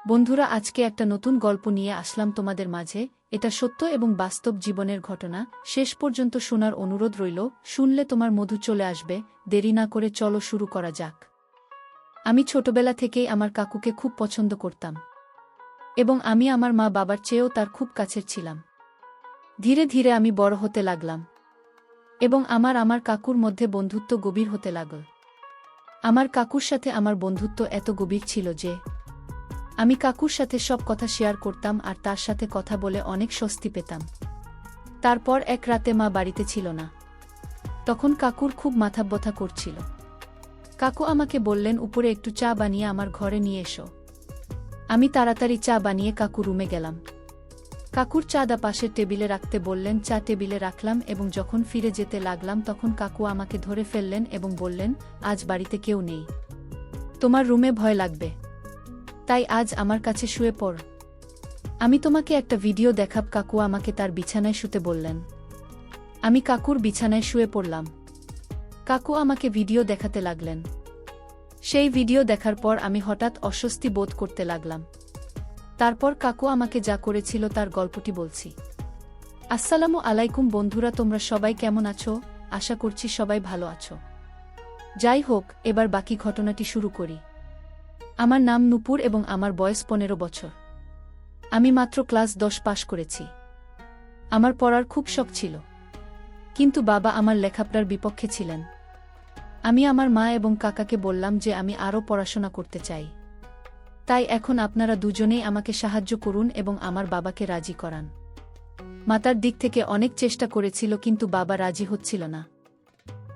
বন্ধুরা, আজকে একটা নতুন গল্প নিয়ে আসলাম তোমাদের মাঝে। এটা সত্য এবং বাস্তব জীবনের ঘটনা। শেষ পর্যন্ত শোনার অনুরোধ রইল। শুনলে তোমার মধু চলে আসবে। দেরি না করে চলো শুরু করা যাক। আমি ছোটবেলা থেকেই আমার কাকুকে খুব পছন্দ করতাম, এবং আমি আমার মা বাবার চেয়েও তার খুব কাছের ছিলাম। ধীরে ধীরে আমি বড় হতে লাগলাম, এবং আমার কাকুর মধ্যে বন্ধুত্ব গভীর হতে লাগল। আমার কাকুর সাথে আমার বন্ধুত্ব এত গভীর ছিল যে আমি কাকুর সাথে সব কথা শেয়ার করতাম আর তার সাথে কথা বলে অনেক স্বস্তি পেতাম। তারপর এক রাতে মা বাড়িতে ছিল না। তখন কাকুর খুব মাথা ব্যথা করছিল। কাকু আমাকে বললেন, উপরে একটু চা বানিয়ে আমার ঘরে নিয়ে এসো। আমি তাড়াতাড়ি চা বানিয়ে কাকু রুমে গেলাম। কাকুর চাদা পাশের টেবিলে রাখতে বললেন। চা টেবিলে রাখলাম এবং যখন ফিরে যেতে লাগলাম তখন কাকু আমাকে ধরে ফেললেন এবং বললেন, আজ বাড়িতে কেউ নেই, তোমার রুমে ভয় লাগবে, তাই আজ আমার কাছে শুয়ে পড়। আমি তোমাকে একটা ভিডিও দেখাব। কাকু আমাকে তার বিছানায় শুতে বললেন। আমি কাকুর বিছানায় শুয়ে পড়লাম। কাকু আমাকে ভিডিও দেখাতে লাগলেন। সেই ভিডিও দেখার পর আমি হঠাৎ অস্বস্তি বোধ করতে লাগলাম। তারপর কাকু আমাকে যা করেছিল তার গল্পটি বলছি। আসসালামু আলাইকুম বন্ধুরা, তোমরা সবাই কেমন আছো? আশা করছি সবাই ভালো আছো। যাই হোক, এবার বাকি ঘটনাটি শুরু করি। আমার নাম নূপুর এবং আমার বয়স 15 বছর। আমি মাত্র ক্লাস 10 পাশ করেছি। আমার পড়ার খুব শখ ছিল, কিন্তু বাবা আমার লেখাপড়ার বিপক্ষে ছিলেন। আমি আমার মা এবং কাকাকে বললাম যে আমি আরও পড়াশোনা করতে চাই। তাই এখন আপনারা দুজনেই আমাকে সাহায্য করুন এবং আমার বাবাকে রাজি করান। মাতার দিক থেকে অনেক চেষ্টা করেছিল, কিন্তু বাবা রাজি হচ্ছিল না।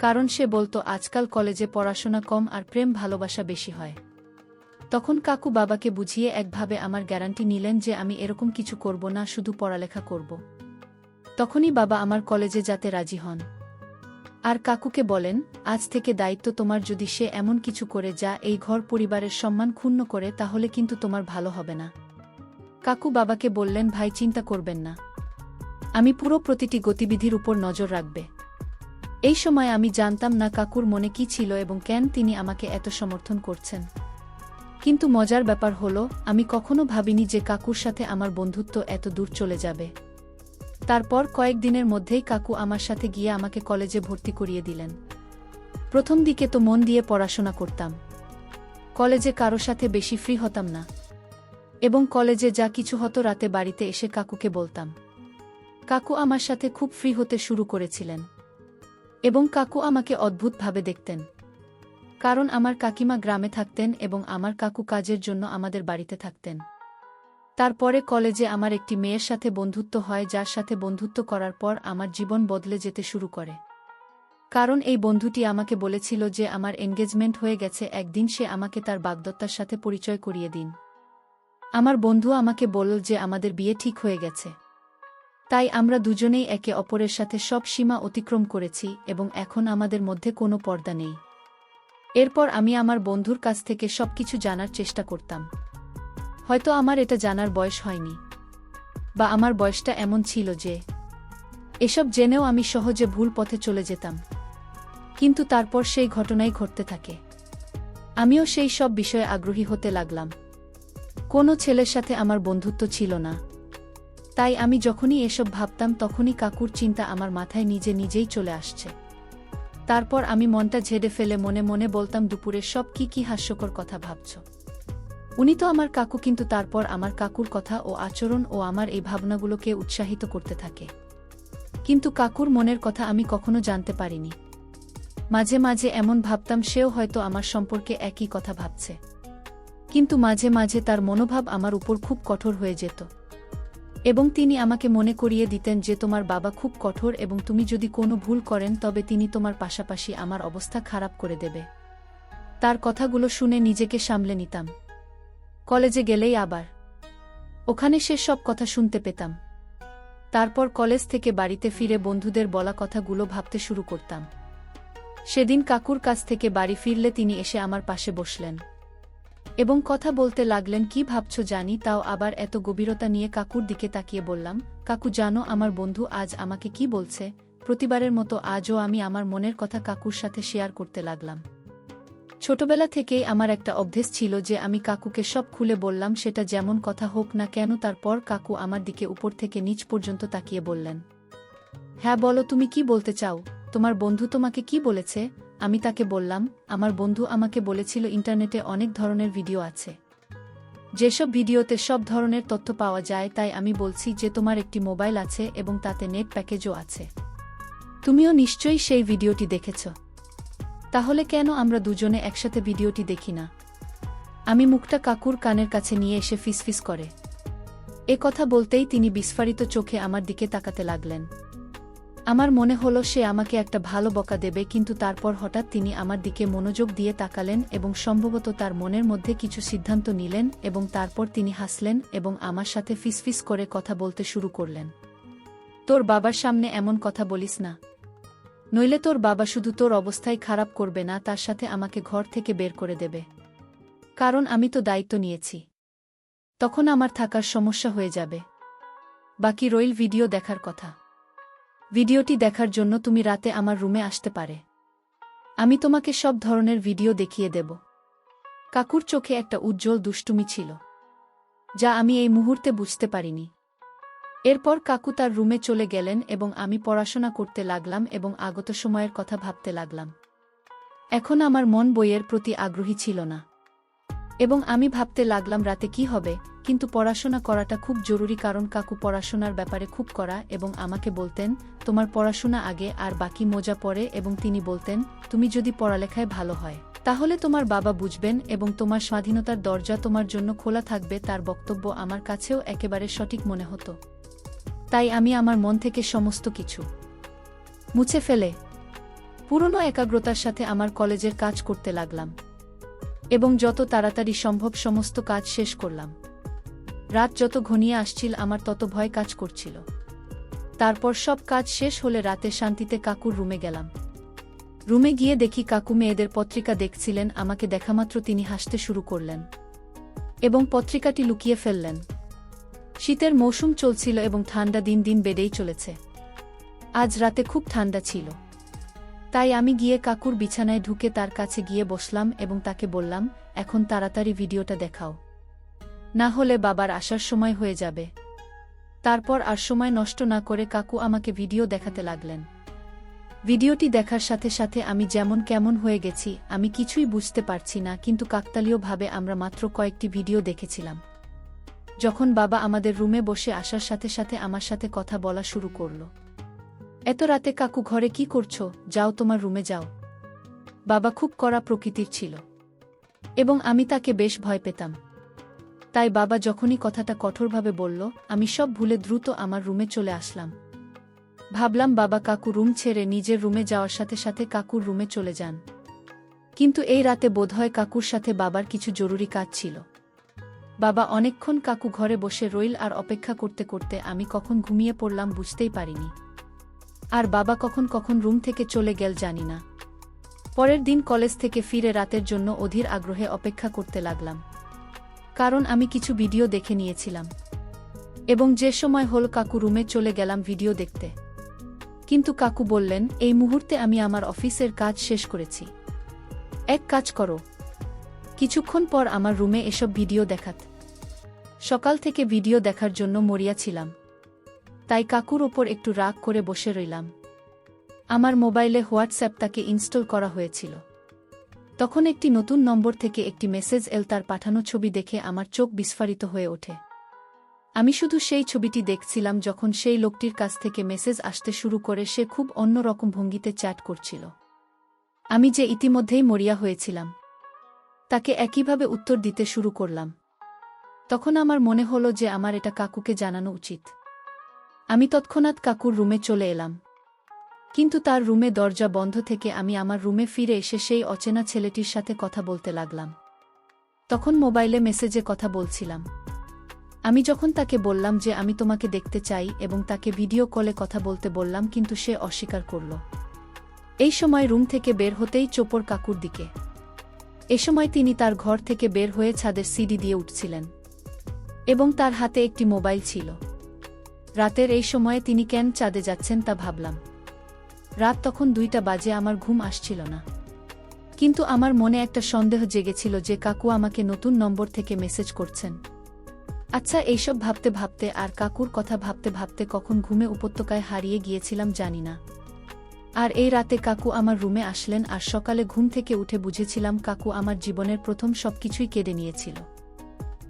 কারণ সে বলতো আজকাল কলেজে পড়াশোনা কম আর প্রেম ভালোবাসা বেশি হয়। তখন কাকু বাবাকে বুঝিয়ে একভাবে আমার গ্যারান্টি নিলেন যে আমি এরকম কিছু করব না, শুধু পড়ালেখা করব। তখনই বাবা আমার কলেজে যেতে রাজি হন। আর কাকুকে বলেন, আজ থেকে দায়িত্ব তোমার। যদি সে এমন কিছু করে যা এই ঘর পরিবারের সম্মান ক্ষুণ্ণ করে, তাহলে কিন্তু তোমার ভালো হবে না। কাকু বাবাকে বললেন, ভাই চিন্তা করবেন না, আমি পুরো প্রতিটি গতিবিধির উপর নজর রাখবে। এই সময় আমি জানতাম না কাকুর মনে কি ছিল এবং কেন তিনি আমাকে এত সমর্থন করছেন। কিন্তু মজার ব্যাপার হলো, আমি কখনো ভাবিনি যে কাকুর সাথে আমার বন্ধুত্ব এত দূর চলে যাবে। তারপর কয়েকদিনের মধ্যেই কাকু আমার সাথে গিয়ে আমাকে কলেজে ভর্তি করিয়ে দিলেন। প্রথম দিকে তো মন দিয়ে পড়াশোনা করতাম। কলেজে কারো সাথে বেশি ফ্রি হতাম না, এবং কলেজে যা কিছু হতো রাতে বাড়িতে এসে কাকুকে বলতাম। কাকু আমার সাথে খুব ফ্রি হতে শুরু করেছিলেন, এবং কাকু আমাকে অদ্ভুতভাবে দেখতেন। কারণ আমার কাকিমা গ্রামে থাকতেন এবং আমার কাকু কাজের জন্য আমাদের বাড়িতে থাকতেন। তারপরে কলেজে আমার একটি মেয়ের সাথে বন্ধুত্ব হয়, যার সাথে বন্ধুত্ব করার পর আমার জীবন বদলে যেতে শুরু করে। কারণ এই বন্ধুটি আমাকে বলেছিল যে আমার এনগেজমেন্ট হয়ে গেছে। একদিন সে আমাকে তার বাগদত্তার সাথে পরিচয় করিয়ে দিন। আমার বন্ধু আমাকে বলল যে আমাদের বিয়ে ঠিক হয়ে গেছে। তাই আমরা দুজনেই একে অপরের সাথে সব সীমা অতিক্রম করেছি এবং এখন আমাদের মধ্যে কোনো পর্দা নেই। এরপর আমি আমার বন্ধুর কাছ থেকে সবকিছু জানার চেষ্টা করতাম। হয়তো আমার এটা জানার বয়স হয়নি, বা আমার বয়সটা এমন ছিল যে এসব জেনেও আমি সহজে ভুল পথে চলে যেতাম। কিন্তু তারপর সেই ঘটনাই ঘটতে থাকে। আমিও সেই সব বিষয়ে আগ্রহী হতে লাগলাম। কোনো ছেলের সাথে আমার বন্ধুত্ব ছিল না, তাই আমি যখনই এসব ভাবতাম তখনই কাকুর চিন্তা আমার মাথায় নিজে নিজেই চলে আসছে। তারপর আমি মনটা ঝেড়ে ফেলে মনে মনে বলতাম, দুপুরে সব কি হাস্যকর কথা ভাবছ। উনি তো আমার কাকু। কিন্তু তারপর আমার কাকুর কথা ও আচরণ ও আমার এই ভাবনাগুলোকে উৎসাহিত করতে থাকে। কিন্তু কাকুর মনের কথা আমি কখনো জানতে পারিনি। মাঝে মাঝে এমন ভাবতাম সেও হয়তো আমার সম্পর্কে একই কথা ভাবছে। কিন্তু মাঝে মাঝে তার মনোভাব আমার উপর খুব কঠোর হয়ে যেত, এবং তিনি আমাকে মনে করিয়ে দিতেন যে তোমার বাবা খুব কঠোর এবং তুমি যদি কোনো ভুল করেন তবে তিনি তোমার পাশাপাশি আমার অবস্থা খারাপ করে দেবে। তার কথাগুলো শুনে নিজেকে সামলে নিতাম। কলেজে গেলেই আবার ওখানে সে সব কথা শুনতে পেতাম। তারপর কলেজ থেকে বাড়িতে ফিরে বন্ধুদের বলা কথাগুলো ভাবতে শুরু করতাম। সেদিন কাকুর কাছ থেকে বাড়ি ফিরলে তিনি এসে আমার পাশে বসলেন এবং কথা বলতে লাগলেন। কি ভাবছো জানি, তাও আবার এত গভীরতা নিয়ে। কাকুর দিকে তাকিয়ে বললাম, কাকু জানো আমার বন্ধু আজ আমাকে কি বলছে? প্রতিবারের মতো আজও আমি আমার মনের কথা কাকুর সাথে শেয়ার করতে লাগলাম। ছোটবেলা থেকেই আমার একটা অভ্যেস ছিল যে আমি কাকুকে সব খুলে বললাম, সেটা যেমন কথা হোক না কেন। তারপর কাকু আমার দিকে উপর থেকে নিচ পর্যন্ত তাকিয়ে বললেন, হ্যাঁ বলো, তুমি কি বলতে চাও? তোমার বন্ধু তোমাকে কি বলেছে? আমি তাকে বললাম, আমার বন্ধু আমাকে বলেছিল ইন্টারনেটে অনেক ধরনের ভিডিও আছে, যেসব ভিডিওতে সব ধরনের তথ্য পাওয়া যায়। তাই আমি বলছি যে তোমার একটি মোবাইল আছে এবং তাতে নেট প্যাকেজও আছে। তুমিও নিশ্চয়ই সেই ভিডিওটি দেখেছ। তাহলে কেন আমরা দুজনে একসাথে ভিডিওটি দেখি না? আমি মুখটা কাকুর কানের কাছে নিয়ে এসে ফিসফিস করে এ কথা বলতেই তিনি বিস্ফারিত চোখে আমার দিকে তাকাতে লাগলেন। আমার মনে হলো সে আমাকে একটা ভালো বকা দেবে, কিন্তু তারপর হঠাৎ তিনি আমার দিকে মনোযোগ দিয়ে তাকালেন এবং সম্ভবত তার মনের মধ্যে কিছু সিদ্ধান্ত নিলেন এবং তারপর তিনি হাসলেন এবং আমার সাথে ফিসফিস করে কথা বলতে শুরু করলেন। তোর বাবার সামনে এমন কথা বলিস না, নইলে তোর বাবা শুধু তোর অবস্থাই খারাপ করবে না, তার সাথে আমাকে ঘর থেকে বের করে দেবে। কারণ আমি তো দায়িত্ব নিয়েছি, তখন আমার থাকার সমস্যা হয়ে যাবে। বাকি রইল ভিডিও দেখার কথা। ভিডিওটি দেখার জন্য তুমি রাতে আমার রুমে আসতে পারে। আমি তোমাকে সব ধরনের ভিডিও দেখিয়ে দেব। কাকুর চোখে একটা উজ্জ্বল দুষ্টুমি ছিল, যা আমি এই মুহূর্তে বুঝতে পারিনি। এরপর কাকু তার রুমে চলে গেলেন এবং আমি পড়াশোনা করতে লাগলাম এবং আগত সময়ের কথা ভাবতে লাগলাম। এখন আমার মন বইয়ের প্রতি আগ্রহী ছিল না এবং আমি ভাবতে লাগলাম রাতে কি হবে, কিন্তু পড়াশোনা করাটা খুব জরুরি, কারণ কাকু পড়াশোনার ব্যাপারে খুব কড়া এবং আমাকে বলতেন, তোমার পড়াশোনা আগে আর বাকি মজা পড়ে। এবং তিনি বলতেন, তুমি যদি পড়ালেখায় ভালো হয় তাহলে তোমার বাবা বুঝবেন এবং তোমার স্বাধীনতার দরজা তোমার জন্য খোলা থাকবে। তার বক্তব্য আমার কাছেও একেবারে সঠিক মনে হতো। তাই আমি আমার মন থেকে সমস্ত কিছু মুছে ফেলে পুরনো একাগ্রতার সাথে আমার কলেজের কাজ করতে লাগলাম এবং যত তাড়াতাড়ি সম্ভব সমস্ত কাজ শেষ করলাম। রাত যত ঘনিয়ে আসছিল আমার তত ভয় কাজ করছিল। তারপর সব কাজ শেষ হলে রাতে শান্তিতে কাকুর রুমে গেলাম। রুমে গিয়ে দেখি কাকু মেয়েদের পত্রিকা দেখছিলেন। আমাকে দেখামাত্র তিনি হাসতে শুরু করলেন এবং পত্রিকাটি লুকিয়ে ফেললেন। শীতের মৌসুম চলছিল এবং ঠান্ডা দিন দিন বেড়েই চলেছে। আজ রাতে খুব ঠান্ডা ছিল, তাই আমি গিয়ে কাকুর বিছানায় ঢুকে তার কাছে গিয়ে বসলাম এবং তাকে বললাম, এখন তাড়াতাড়ি ভিডিওটা দেখাও, না হলে বাবার আসার সময় হয়ে যাবে। তারপর আর সময় নষ্ট না করে কাকু আমাকে ভিডিও দেখাতে লাগলেন। ভিডিওটি দেখার সাথে সাথে আমি যেমন কেমন হয়ে গেছি, আমি কিছুই বুঝতে পারছি না, কিন্তু কাকতালীয়ভাবে আমরা মাত্র কয়েকটি ভিডিও দেখেছিলাম। যখন বাবা আমাদের রুমে বসে আসার সাথে সাথে আমার সাথে কথা বলা শুরু করল। এত রাতে কাকু ঘরে কি করছো? যাও, তোমার রুমে যাও। বাবা খুব কড়া প্রকৃতির ছিল এবং আমি তাকে বেশ ভয় পেতাম। তাই বাবা যখনই কথাটা কঠোরভাবে বলল, আমি সব ভুলে দ্রুত আমার রুমে চলে আসলাম। ভাবলাম বাবা কাকু রুম ছেড়ে নিজের রুমে যাওয়ার সাথে সাথে কাকুর রুমে চলে যান, কিন্তু এই রাতে বোধহয় কাকুর সাথে বাবার কিছু জরুরি কাজ ছিল। বাবা অনেকক্ষণ কাকু ঘরে বসে রইল আর অপেক্ষা করতে করতে আমি কখন ঘুমিয়ে পড়লাম বুঝতেই পারিনি। আর বাবা কখন কখন রুম থেকে চলে গেল জানি না। পরের দিন কলেজ থেকে ফিরে রাতের জন্য অধীর আগ্রহে অপেক্ষা করতে লাগলাম, কারণ আমি কিছু ভিডিও দেখে নিয়েছিলাম এবং যে সময় হল কাকু রুমে চলে গেলাম ভিডিও দেখতে। কিন্তু কাকু বললেন, এই মুহূর্তে আমি আমার অফিসের কাজ শেষ করেছি। এক কাজ করো, কিছুক্ষণ পর আমার রুমে এসব ভিডিও দেখাত। সকাল থেকে ভিডিও দেখার জন্য মরিয়া ছিলাম, তাই কাকুর ওপর একটু রাগ করে বসে রইলাম। আমার মোবাইলে হোয়াটসঅ্যাপটাকে ইনস্টল করা হয়েছিল। তখন একটি নতুন নম্বর থেকে একটি মেসেজ এল। তার পাঠানো ছবি দেখে আমার চোখ বিস্ফারিত হয়ে ওঠে। আমি শুধু সেই ছবিটি দেখছিলাম যখন সেই লোকটির কাছ থেকে মেসেজ আসতে শুরু করে। সে খুব অন্যরকম ভঙ্গিতে চ্যাট করছিল। আমি যে ইতিমধ্যেই মরিয়া হয়েছিলাম, তাকে একইভাবে উত্তর দিতে শুরু করলাম। তখন আমার মনে হলো যে আমার এটা কাকুকে জানানো উচিত। আমি তৎক্ষণাৎ কাকুর রুমে চলে এলাম, কিন্তু তার রুমে দরজা বন্ধ থেকে আমি আমার রুমে ফিরে এসে সেই অচেনা ছেলেটির সাথে কথা বলতে লাগলাম। তখন মোবাইলে মেসেজে কথা বলছিলাম। আমি যখন তাকে বললাম যে আমি তোমাকে দেখতে চাই এবং তাকে ভিডিও কলে কথা বলতে বললাম, কিন্তু সে অস্বীকার করল। এই সময় রুম থেকে বের হতেই চোপড় কাকুর দিকে। এ সময় তিনি তার ঘর থেকে বের হয়ে ছাদের সিঁড়ি দিয়ে উঠছিলেন এবং তার হাতে একটি মোবাইল ছিল। রাতের এই সময়ে তিনি কেন চাঁদে যাচ্ছেন তা ভাবলাম। রাত তখন 2টা বাজে, আমার ঘুম আসছিল না। কিন্তু আমার মনে একটা সন্দেহ জেগেছিল যে কাকু আমাকে নতুন নম্বর থেকে মেসেজ করছেন। আচ্ছা, এইসব ভাবতে ভাবতে আর কাকুর কথা ভাবতে ভাবতে কখন ঘুমে উপত্যকায় হারিয়ে গিয়েছিলাম জানি না। আর এই রাতে কাকু আমার রুমে আসলেন, আর সকালে ঘুম থেকে উঠে বুঝেছিলাম কাকু আমার জীবনের প্রথম সবকিছুই কেড়ে নিয়েছিল।